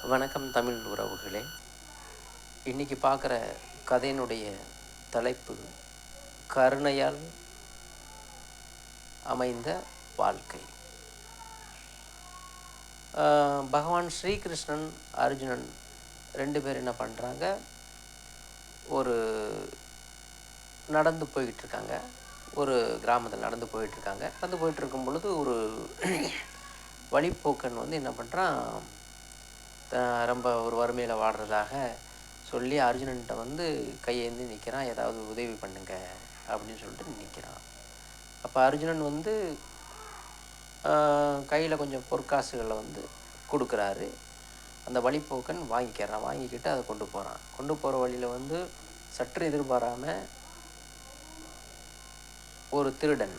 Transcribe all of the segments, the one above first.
வணக்கம் தமிழ் உறவுகளே. இன்றைக்கி பார்க்குற கதையினுடைய தலைப்பு கருணையால் அமைந்த வாழ்க்கை. பகவான் ஸ்ரீகிருஷ்ணன், அர்ஜுனன் 2 பேர் என்ன பண்ணுறாங்க, ஒரு நடந்து போய்கிட்டுருக்காங்க. ஒரு கிராமத்தில் நடந்து போயிட்டுருக்கும் பொழுது ஒரு வழிப்போக்கன் என்ன பண்ணுறான், ரொம்ப ஒரு வறுமையில் வாடுறதாக சொல்லி அர்ஜுனன்கிட்ட கையேந்தி நிற்கிறான். ஏதாவது உதவி பண்ணுங்க அப்படின்னு சொல்லிட்டு நிற்கிறான். அப்போ அர்ஜுனன் கையில் கொஞ்சம் பொற்காசுகளை கொடுக்குறாரு. அந்த வழிப்போக்கன் வாங்கிக்கிட்டு அதை கொண்டு போகிற வழியில் சற்று எதிர்பாராமல் ஒரு திருடன்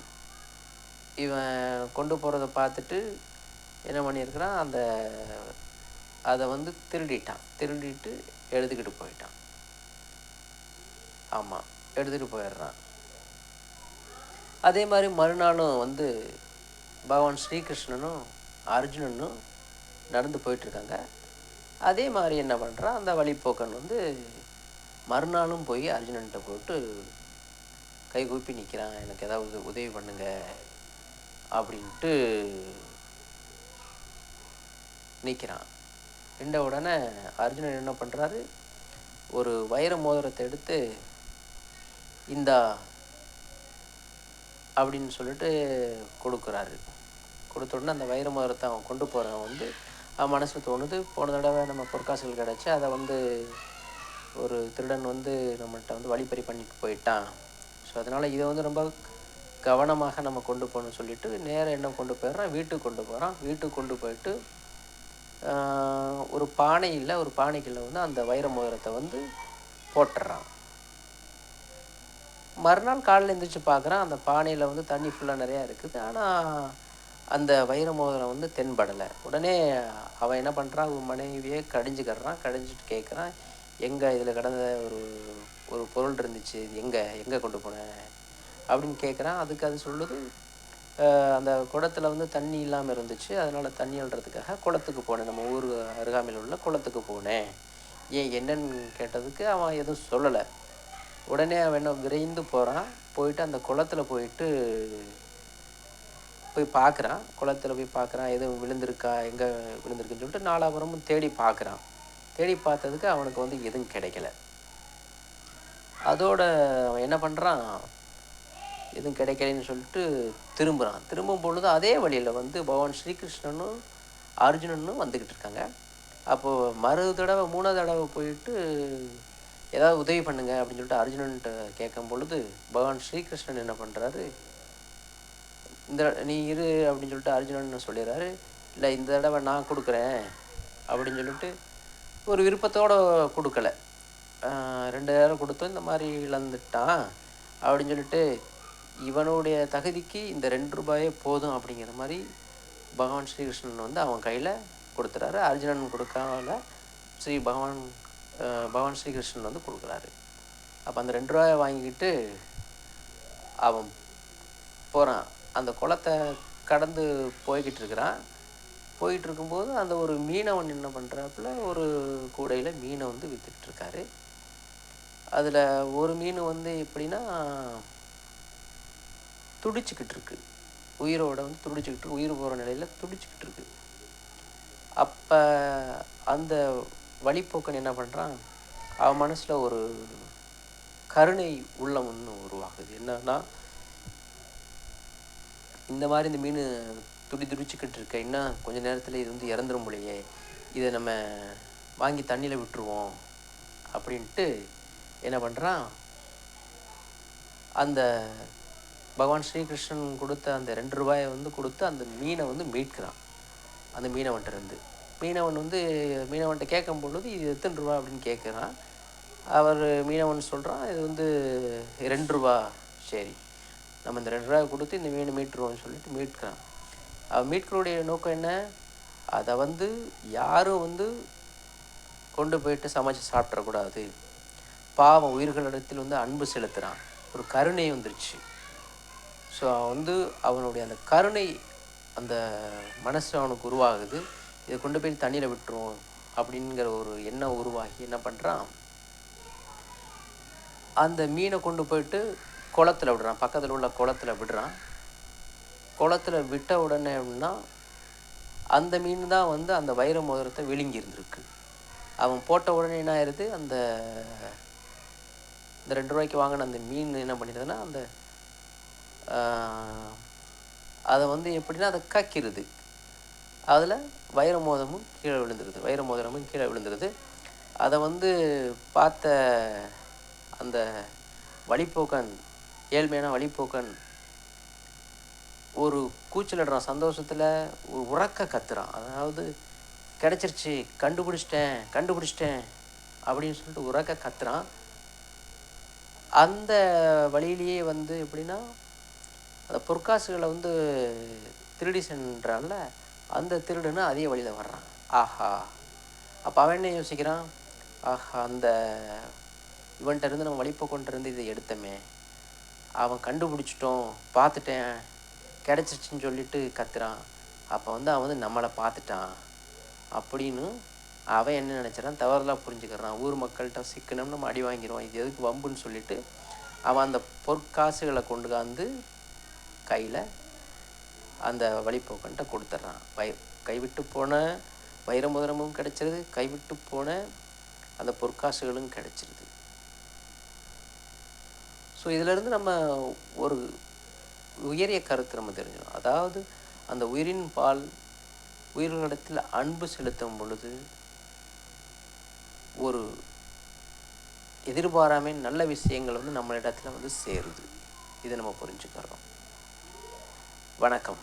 இவன் கொண்டு போகிறத பார்த்துட்டு என்ன பண்ணியிருக்கிறான், அதை திருடிட்டு எடுத்துக்கிட்டு போயிட்டான். ஆமாம், எடுத்துகிட்டு போயிடுறான். அதே மாதிரி மறுநாளும் பகவான் ஸ்ரீகிருஷ்ணனும் அர்ஜுனனும் நடந்து போயிட்டுருக்காங்க. அதே மாதிரி என்ன பண்ணுறான், அந்த வழிப்போக்கன் மறுநாளும் போய் அர்ஜுனன்கிட்ட போட்டு கை கூப்பி நிற்கிறான். எனக்கு ஏதாவது உதவி பண்ணுங்க அப்படின்ட்டு நிற்கிறான். நின்ற உடனே அர்ஜுனன் என்ன பண்ணுறாரு, ஒரு வைர மோதிரத்தை எடுத்து இந்தா அப்படின்னு சொல்லிட்டு கொடுக்குறாரு. கொடுத்த உடனே அந்த வைர மோதிரத்தை அவன் கொண்டு போகிறவன் அவன் மனசில் தோணுது, போன தடவை நம்ம பொற்காசுகள் கிடச்சி அதை ஒரு திருடன் நம்மள்கிட்ட வழிப்பறி பண்ணிட்டு போயிட்டான். ஸோ அதனால் இதை ரொம்ப கவனமாக நம்ம கொண்டு போகணும்னு சொல்லிட்டு நேராக என்ன கொண்டு போயிடுறான், வீட்டுக்கு கொண்டு போயிட்டு ஒரு பானைக்குள்ள அந்த வைர மோதிரத்தை போட்டுடுறான். மறுநாள் காலையில் எழுந்திரிச்சு பார்க்குறான், அந்த பானையில் தண்ணி ஃபுல்லாக நிறையா இருக்குது. ஆனால் அந்த வைர மோதிரம் தென்படலை. உடனே அவன் என்ன பண்ணுறான், மனைவியே கடிஞ்சிட்டு கேட்குறான், எங்கே இதில் கிடந்த ஒரு பொருள் இருந்துச்சு, எங்கே கொண்டு போனேன் அப்படின்னு கேட்குறான். அதுக்கு அது சொல்லுது, அந்த குடத்தில் தண்ணி இல்லாமல் இருந்துச்சு, அதனால் தண்ணி அள்ளுறதுக்காக குளத்துக்கு போனேன், நம்ம ஊர் அருகாமையில் உள்ள குளத்துக்கு போனேன். ஏன் என்னன்னு கேட்டதுக்கு அவன் எதுவும் சொல்லலை. உடனே அவன் விரைந்து போயிட்டு அந்த குளத்தில் போய் பார்க்குறான். எதுவும் விழுந்திருக்கா, எங்கே விழுந்திருக்குன்னு சொல்லிட்டு நாலாபுரமும் தேடி பார்த்ததுக்கு அவனுக்கு எதுவும் கிடைக்கல. அதோட அவன் என்ன பண்ணுறான், எதுவும் கிடைக்கலன்னு சொல்லிட்டு திரும்பும் பொழுது அதே வழியில் பகவான் ஸ்ரீகிருஷ்ணனும் அர்ஜுனனும் வந்துக்கிட்டு இருக்காங்க. அப்போது மூணாவது தடவை போயிட்டு ஏதாவது உதவி பண்ணுங்க அப்படின்னு சொல்லிட்டு அர்ஜுனன்ட்ட கேட்கும் பொழுது பகவான் ஸ்ரீகிருஷ்ணன் என்ன பண்ணுறாரு, நீ இரு அப்படின்னு சொல்லிட்டு அர்ஜுனன் சொல்லிடுறாரு. இல்லை, இந்த தடவை நான் கொடுக்குறேன் அப்படின்னு சொல்லிட்டு ஒரு விருப்பத்தோடு கொடுக்கல. 2 தடவை கொடுத்தோம், இந்த மாதிரி இழந்துட்டான் அப்படின்னு சொல்லிட்டு இவனுடைய தகுதிக்கு இந்த 2 ரூபாயே போதும் அப்படிங்கிற மாதிரி பகவான் ஸ்ரீகிருஷ்ணன் அவன் கையில் கொடுத்துறாரு. அர்ஜுனன் கொடுக்காமல பகவான் ஸ்ரீகிருஷ்ணன் கொடுக்குறாரு. அப்போ அந்த 2 ரூபாயை வாங்கிக்கிட்டு அவன் போகிறான். அந்த குளத்தை கடந்து போய்கிட்டு இருக்கும்போது அந்த ஒரு மீனவன் என்ன பண்ணுறாப்புல, ஒரு கூடையில் மீனை விற்றுக்கிட்டு இருக்காரு. அதில் ஒரு மீன் எப்படின்னா துடிச்சிக்கிட்டு இருக்கு, உயிரோட துடிச்சிக்கிட்டு, உயிர் போகிற நிலையில் துடிச்சிக்கிட்டு இருக்கு. அப்போ அந்த வழிப்போக்கன் என்ன பண்ணுறான், அவன் மனசில் ஒரு கருணை உள்ளம் உருவாகுது. என்னன்னா, இந்த மாதிரி இந்த மீன் துடிச்சிக்கிட்டு இருக்க, இன்னும் கொஞ்சம் நேரத்தில் இது இறந்துரும் போலையே, இதை நம்ம வாங்கி தண்ணியில் விட்டுருவோம் அப்படின்ட்டு என்ன பண்ணுறான், அந்த பகவான் ஸ்ரீகிருஷ்ணன் கொடுத்த அந்த 2 ரூபாயை கொடுத்து அந்த மீனை மீட்கிறான். அந்த மீனவன்கிட்ட கேட்கும் பொழுது இது எத்தனை ரூபா அப்படின்னு கேட்குறான். மீனவன் சொல்கிறான், இது 2 ரூபா. சரி, நம்ம இந்த 2 ரூபாயை கொடுத்து இந்த மீனை மீட்டுருவோம்னு சொல்லிட்டு மீட்கிறான். அவன் மீட்களுடைய நோக்கம் என்ன, அதை யாரும் கொண்டு போயிட்டு சமைச்சு சாப்பிட்றக்கூடாது, பாவம் உயிர்களிடத்தில் அன்பு செலுத்துகிறான், ஒரு கருணை வந்துருச்சு. ஸோ அவனுடைய அந்த கருணை அந்த மனசு அவனுக்கு உருவாகுது. இதை கொண்டு போய் தண்ணியில் விட்டுருவோம், அப்படிங்கிற ஒரு எண்ணம் உருவாகி என்ன பண்ணுறான், அந்த மீனை கொண்டு போயிட்டு குளத்துல விடுறான். பக்கத்தில் உள்ள குளத்துல விடுறான். குளத்துல விட்ட உடனே அப்படின்னா அந்த மீன் தான் வந்து அந்த வைர மோதிரத்தை விழுங்கி இருந்திருக்கு. அவன் போட்ட உடனே என்ன ஆயிடுது, அந்த இந்த 2 ரூபாய்க்கு வாங்கின அந்த மீன் என்ன பண்ணிடுதுன்னா அந்த அதை வந்து எப்படின்னா அதை கக்கிடுது. அதில் வைர மோதிரமும் கீழே விழுந்துருது. வைர மோதிரமும் கீழே விழுந்துருது. அதை வந்து பார்த்த அந்த வழிப்போக்கன், ஏழ்மையான வழிப்போக்கன் ஒரு கூச்சலிடுறான். சந்தோஷத்தில் ஒரு உறக்க கத்துறான். அதாவது கிடச்சிருச்சு, கண்டுபிடிச்சிட்டேன் கண்டுபிடிச்சிட்டேன் அப்படின்னு சொல்லிட்டு உறக்க கத்துறான். அந்த வழியிலேயே வந்து எப்படின்னா அந்த பொற்காசுகளை வந்து திருடி சென்றான்ல, அந்த திருடுன்னு அதே வழியில் வர்றான். ஆஹா! அப்போ அவன் என்ன யோசிக்கிறான், ஆஹா அந்த இவன்கிட்ட இருந்து நம்ம வழிப்போக்கன்ட்டு இருந்து இதை எடுத்தமே, அவன் கண்டுபிடிச்சிட்டோம், பார்த்துட்டேன், கிடச்சிருச்சின்னு சொல்லிட்டு கத்துறான். அப்போ வந்து அவன் வந்து நம்மளை பார்த்துட்டான் அப்படின்னு அவன் என்ன நினச்சிடான், தவறுதலாக புரிஞ்சுக்கிறான். ஊர் மக்கள்கிட்ட சிக்கணும்னு நம்ம அடி வாங்கிடுவான், இது எதுக்கு வம்புன்னு சொல்லிட்டு அவன் அந்த பொற்காசுகளை கொண்டு வந்து கையில் அந்த வழிப்போக்கன்ட்ட கொடுத்துட்றான். கைவிட்டு போன வைர மோதிரமும் கிடச்சிருது, கைவிட்டு போன அந்த பொற்காசுகளும் கிடச்சிருது. ஸோ இதிலேருந்து நம்ம ஒரு உயரிய கருத்து நம்ம தெரிஞ்சிடும். அதாவது அந்த உயிரின் பால் உயிர்களிடத்தில் அன்பு செலுத்தும் பொழுது ஒரு எதிர்பாராமை நல்ல விஷயங்கள் வந்து நம்மளிடத்தில் வந்து சேருது. இதை நம்ம புரிஞ்சுக்கிறோம். வணக்கம்.